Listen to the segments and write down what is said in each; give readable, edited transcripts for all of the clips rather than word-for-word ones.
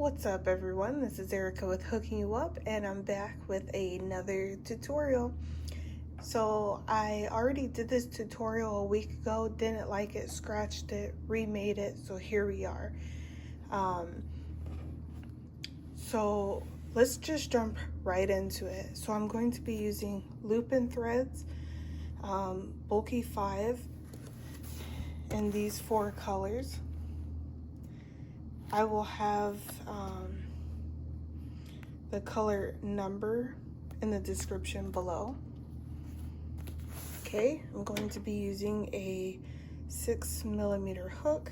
What's up everyone, this is Erica with Hooking You Up and I'm back with another tutorial. So I already did this tutorial a week ago, didn't like it, scratched it, remade it, so here we are. So let's just jump right into it. So I'm going to be using loop and threads, bulky 5 in these 4 colors. I will have the color number in the description below. Okay, I'm going to be using a 6mm hook,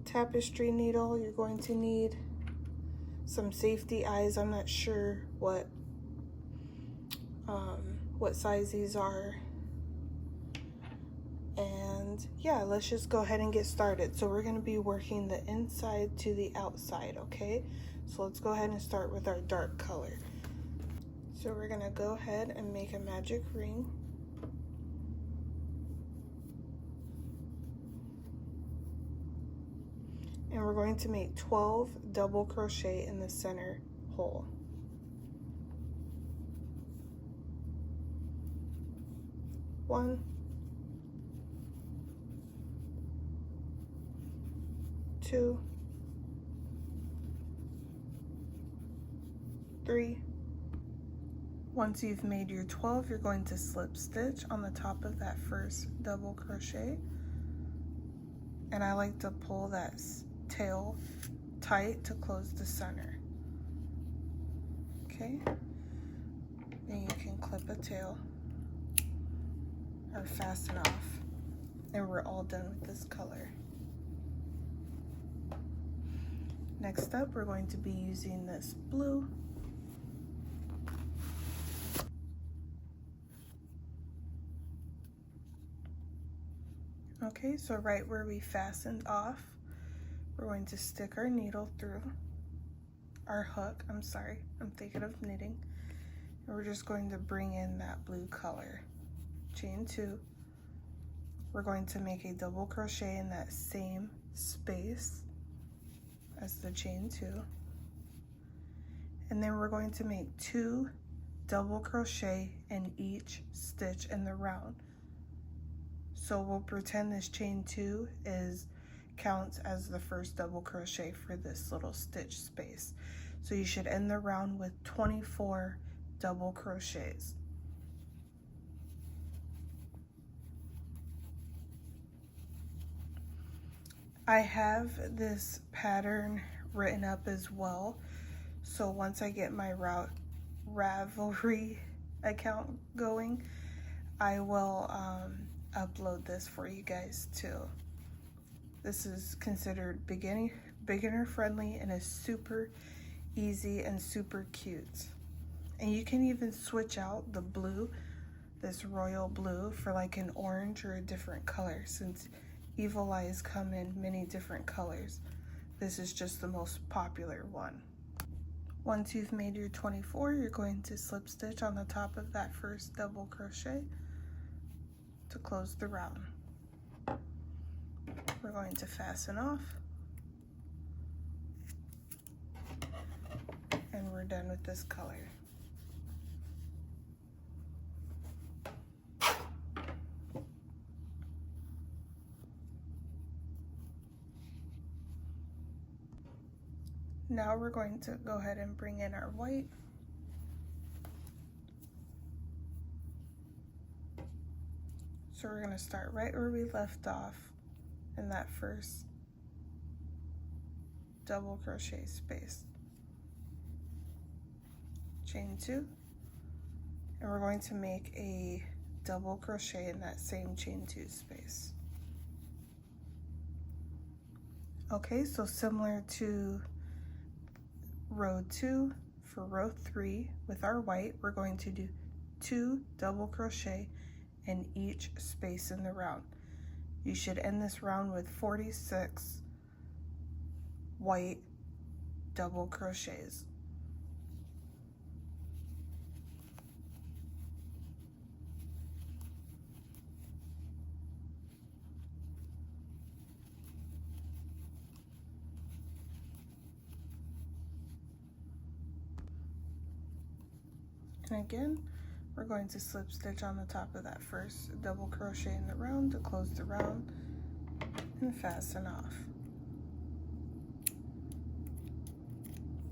tapestry needle. You're going to need some safety eyes. I'm not sure what size these are. And yeah, let's just go ahead and get started. So we're going to be working the inside to the outside, okay? So let's go ahead and start with our dark color. So we're going to go ahead and make a magic ring. And we're going to make 12 double crochet in the center hole. One, 2, 3. Once you've made your 12, you're going to slip stitch on the top of that first double crochet. And I like to pull that tail tight to close the center. Okay, then you can clip a tail or fasten off, and we're all done with this color. Next up, we're going to be using this blue. Okay, so right where we fastened off, we're going to stick our needle through our hook. I'm sorry, I'm thinking of knitting. And we're just going to bring in that blue color. Chain 2. We're going to make a double crochet in that same space as the chain 2. And then we're going to make 2 double crochet in each stitch in the round. So we'll pretend this chain 2 counts as the first double crochet for this little stitch space. So you should end the round with 24 double crochets. I have this pattern written up as well, so once I get my Ravelry account going, I will upload this for you guys too. This is considered beginner friendly and is super easy and super cute. And you can even switch out the blue, this royal blue, for like an orange or a different color, since Evil Eyes come in many different colors. This is just the most popular one. Once you've made your 24, you're going to slip stitch on the top of that first double crochet to close the round. We're going to fasten off, and we're done with this color. Now we're going to go ahead and bring in our white. So we're going to start right where we left off in that first double crochet space. Chain 2, and we're going to make a double crochet in that same chain 2 space. Okay, so similar to row 2, for row 3 with our white, we're going to do 2 double crochet in each space in the round. You should end this round with 46 white double crochets. And again, we're going to slip stitch on the top of that first double crochet in the round to close the round and fasten off.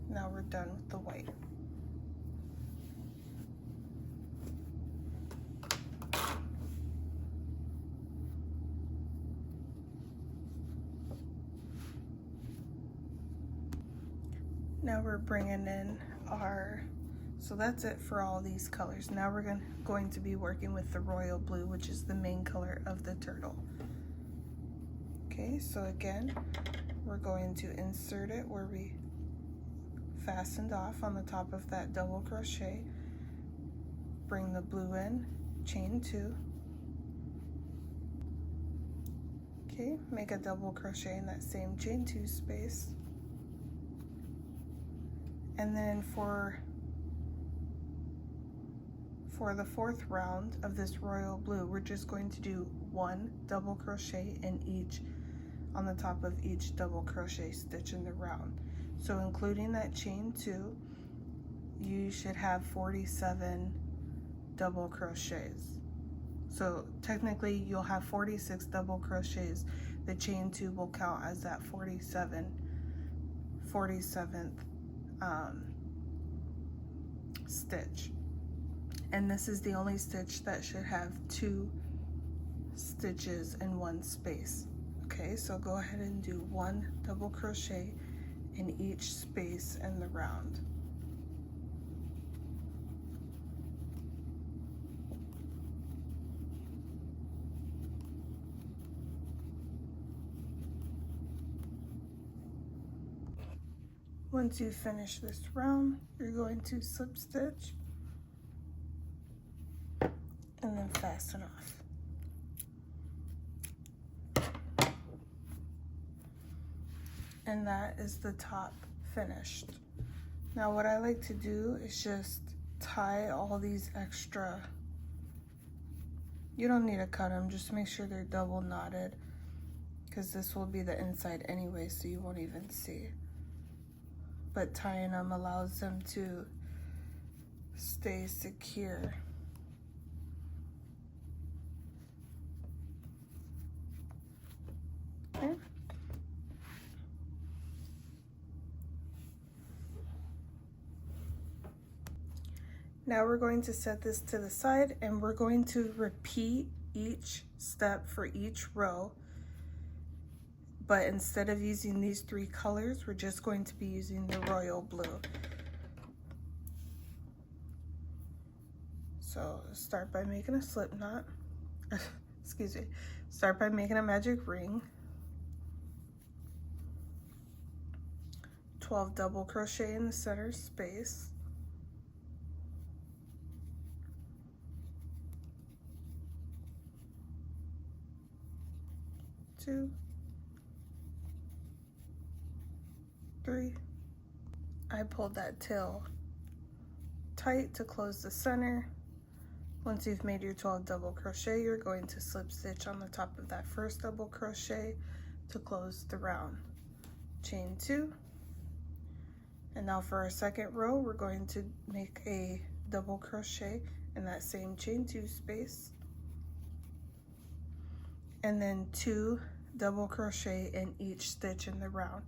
Now we're done with the white. Now we're bringing in our, so that's it for all these colors. Now we're going to be working with the royal blue, which is the main color of the turtle. Okay, so again, we're going to insert it where we fastened off on the top of that double crochet. Bring the blue in, chain 2. Okay, make a double crochet in that same chain 2 space. And then for the 4th round of this royal blue, we're just going to do 1 double crochet in each, on the top of each double crochet stitch in the round. So including that chain 2, you should have 47 double crochets. So technically you'll have 46 double crochets. The chain 2 will count as that 47th stitch. And this is the only stitch that should have 2 stitches in one space. Okay, so go ahead and do 1 double crochet in each space in the round. Once you finish this round, you're going to slip stitch and then fasten off. And that is the top finished. Now what I like to do is just tie all these extra, you don't need to cut them, just make sure they're double knotted, because this will be the inside anyway, so you won't even see. But tying them allows them to stay secure. Okay. Now we're going to set this to the side and we're going to repeat each step for each row. But instead of using these 3 colors, we're just going to be using the royal blue. So start by making a slip knot. Excuse me. Start by making a magic ring. 12 double crochet in the center space. 2, 3. I pulled that tail tight to close the center. Once you've made your 12 double crochet, you're going to slip stitch on the top of that first double crochet to close the round. Chain 2. And now for our second row, we're going to make a double crochet in that same chain 2 space. And then 2 double crochet in each stitch in the round.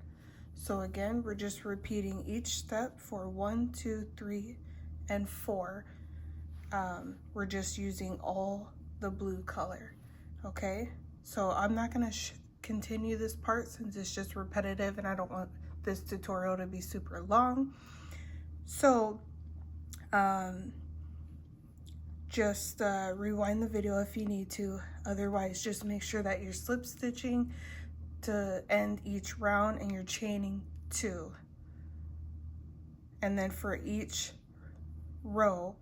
So again, we're just repeating each step for 1, 2, 3, and 4. We're just using all the blue color, okay? So I'm not gonna continue this part since it's just repetitive and I don't want this tutorial to be super long. So just rewind the video if you need to. Otherwise, just make sure that you're slip stitching to end each round and you're chaining 2. And then for each row,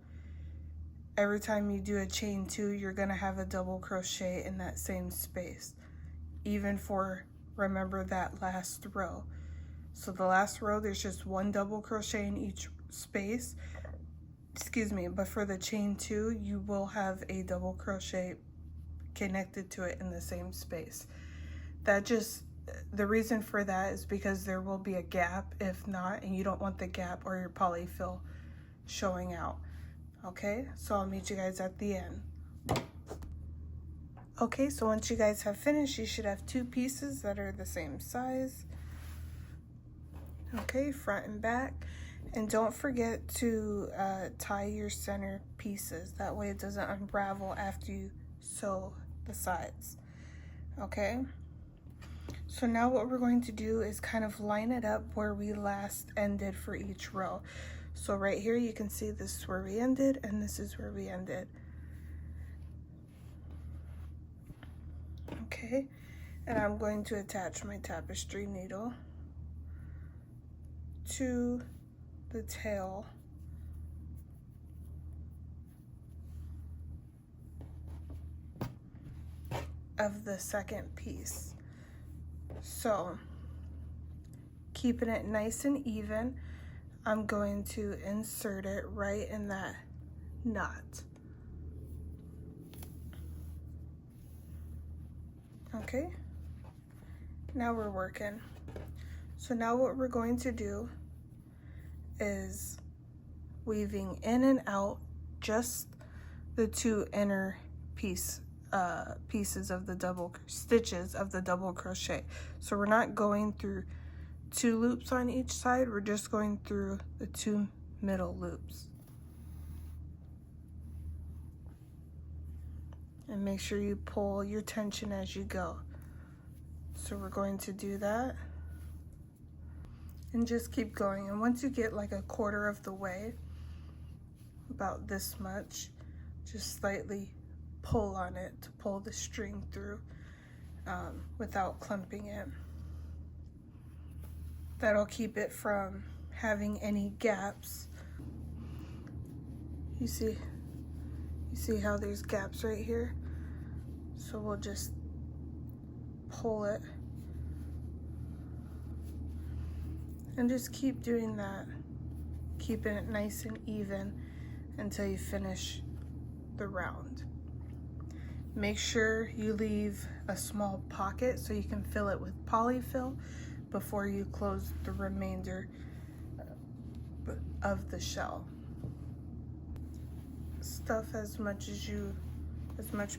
every time you do a chain 2, you're gonna have a double crochet in that same space. Even for, remember, that last row. So the last row, there's just 1 double crochet in each space. Excuse me, but for the chain 2, you will have a double crochet connected to it in the same space. That just, the reason for that is because there will be a gap if not, and you don't want the gap or your polyfill showing out. Okay, so I'll meet you guys at the end. Okay, so once you guys have finished, you should have 2 pieces that are the same size. Okay, front and back. And don't forget to tie your center pieces. That way it doesn't unravel after you sew the sides. Okay, so now what we're going to do is kind of line it up where we last ended for each row. So right here you can see this is where we ended and this is where we ended. Okay, and I'm going to attach my tapestry needle to the tail of the second piece. So keeping it nice and even, I'm going to insert it right in that knot. Okay, now we're working. So now what we're going to do is weaving in and out just the 2 inner pieces of the double stitches of the double crochet. So we're not going through 2 loops on each side, we're just going through the 2 middle loops. And make sure you pull your tension as you go. So we're going to do that and just keep going. And once you get like a quarter of the way, about this much, just slightly pull on it to pull the string through without clumping it. That'll keep it from having any gaps. You see how there's gaps right here? So we'll just pull it and just keep doing that, keeping it nice and even until you finish the round. Make sure you leave a small pocket so you can fill it with polyfill before you close the remainder of the shell. Stuff as much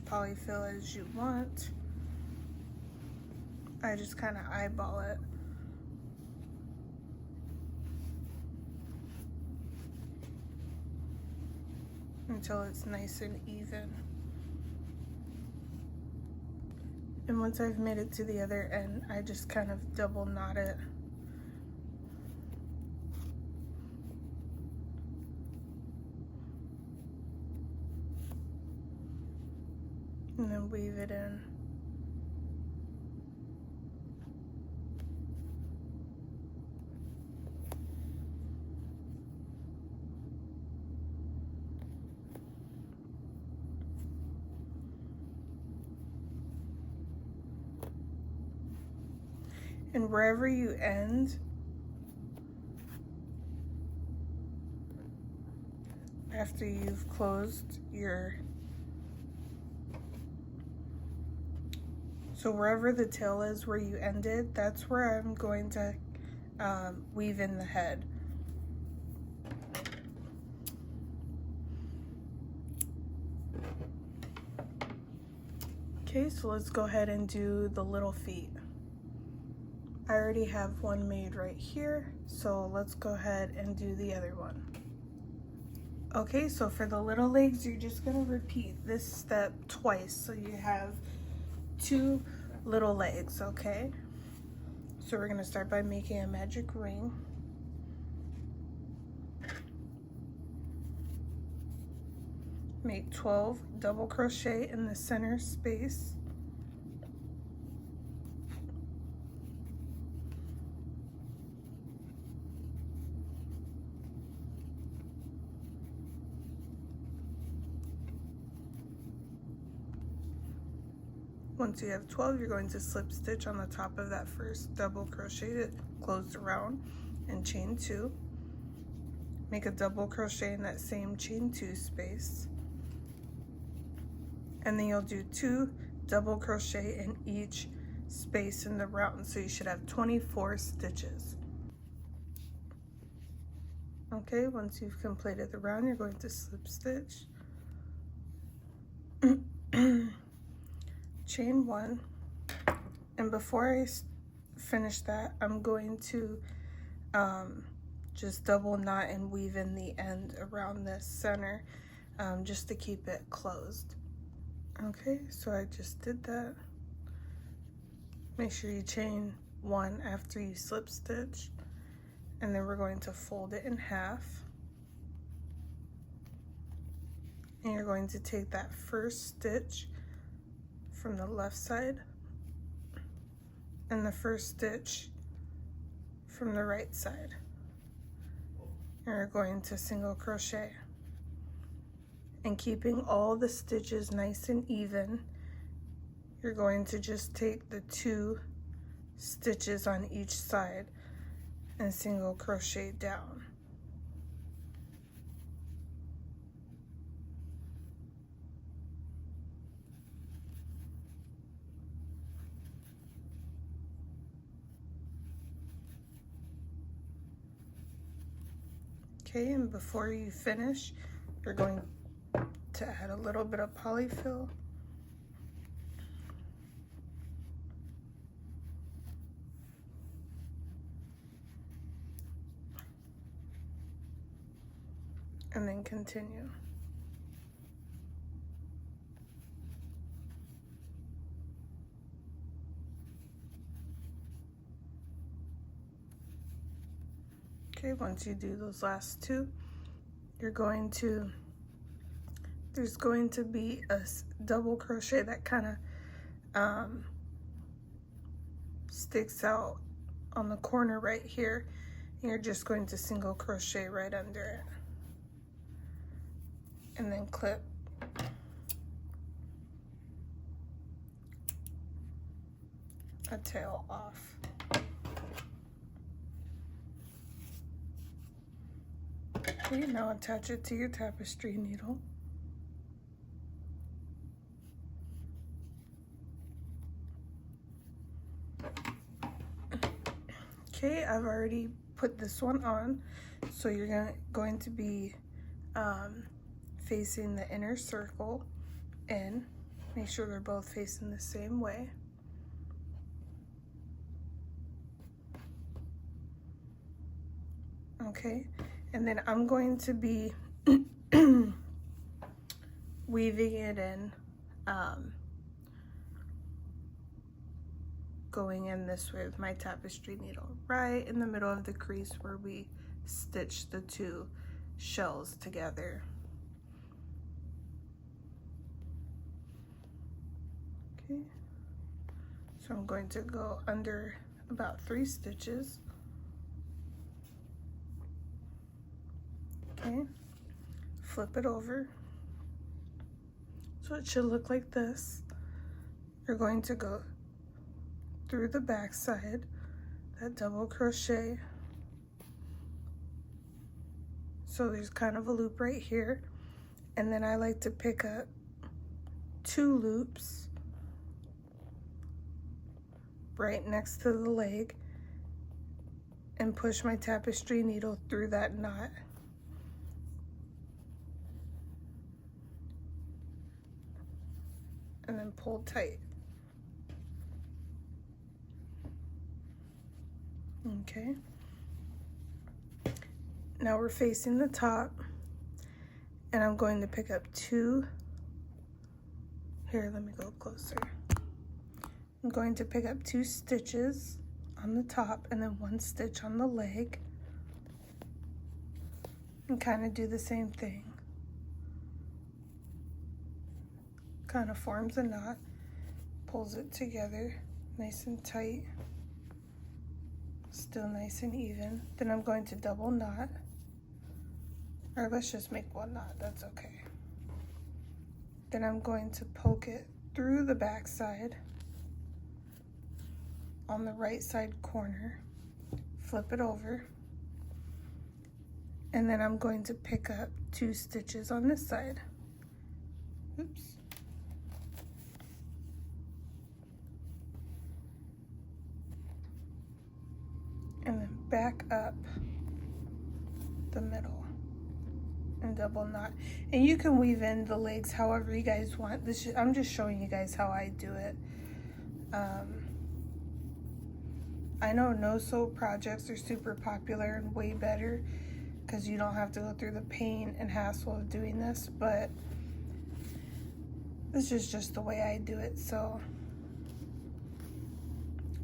polyfill as you want. I just kind of eyeball it. Until it's nice and even. And once I've made it to the other end, I just kind of double knot it. And then weave it in. And wherever you end, after you've closed your, so wherever the tail is where you ended, that's where I'm going to weave in the head. Okay, so let's go ahead and do the little feet. I already have one made right here, so let's go ahead and do the other one. Okay, so for the little legs, you're just gonna repeat this step twice, so you have 2 little legs, okay? So we're gonna start by making a magic ring. Make 12 double crochet in the center space. Once you have 12, you're going to slip stitch on the top of that first double crochet to close the round and chain 2. Make a double crochet in that same chain 2 space. And then you'll do 2 double crochet in each space in the round, so you should have 24 stitches. Okay, once you've completed the round, you're going to slip stitch, chain 1, and before I finish that, I'm going to just double knot and weave in the end around this center, just to keep it closed. Okay, so I just did that. Make sure you chain 1 after you slip stitch, and then we're going to fold it in half, and you're going to take that first stitch from the left side and the first stitch from the right side, and you're going to single crochet, and keeping all the stitches nice and even, you're going to just take the 2 stitches on each side and single crochet down. Okay, and before you finish, you're going to add a little bit of polyfill. And then continue. Okay, once you do those last 2, you're going to, there's going to be a double crochet that kind of sticks out on the corner right here, and you're just going to single crochet right under it, and then clip. A tail off. Okay, now attach it to your tapestry needle. Okay, I've already put this one on, so you're going to be facing the inner circle in. Make sure they're both facing the same way. Okay, and then I'm going to be weaving it in, going in this way with my tapestry needle, right in the middle of the crease where we stitched the 2 shells together. Okay, so I'm going to go under about 3 stitches. Okay, flip it over. So it should look like this. You're going to go through the back side, that double crochet. So there's kind of a loop right here. And then I like to pick up 2 loops right next to the leg and push my tapestry needle through that knot. And then pull tight. Okay. Now we're facing the top, and I'm going to pick up 2. Here, let me go closer. I'm going to pick up 2 stitches on the top and then 1 stitch on the leg, and kind of do the same thing. Kind of forms a knot, pulls it together nice and tight, still nice and even. Then I'm going to double knot, or let's just make 1 knot, that's okay. Then I'm going to poke it through the back side on the right side corner, flip it over, and then I'm going to pick up 2 stitches on this side. Oops. And then back up the middle. and double knot. And you can weave in the legs however you guys want. I'm just showing you guys how I do it. I know no-sew projects are super popular and way better because you don't have to go through the pain and hassle of doing this, but this is just the way I do it. So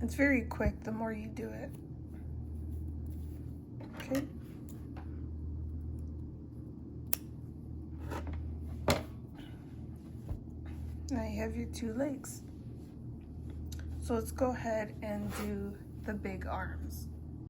it's very quick the more you do it. Okay. Now you have your 2 legs. So let's go ahead and do the big arms.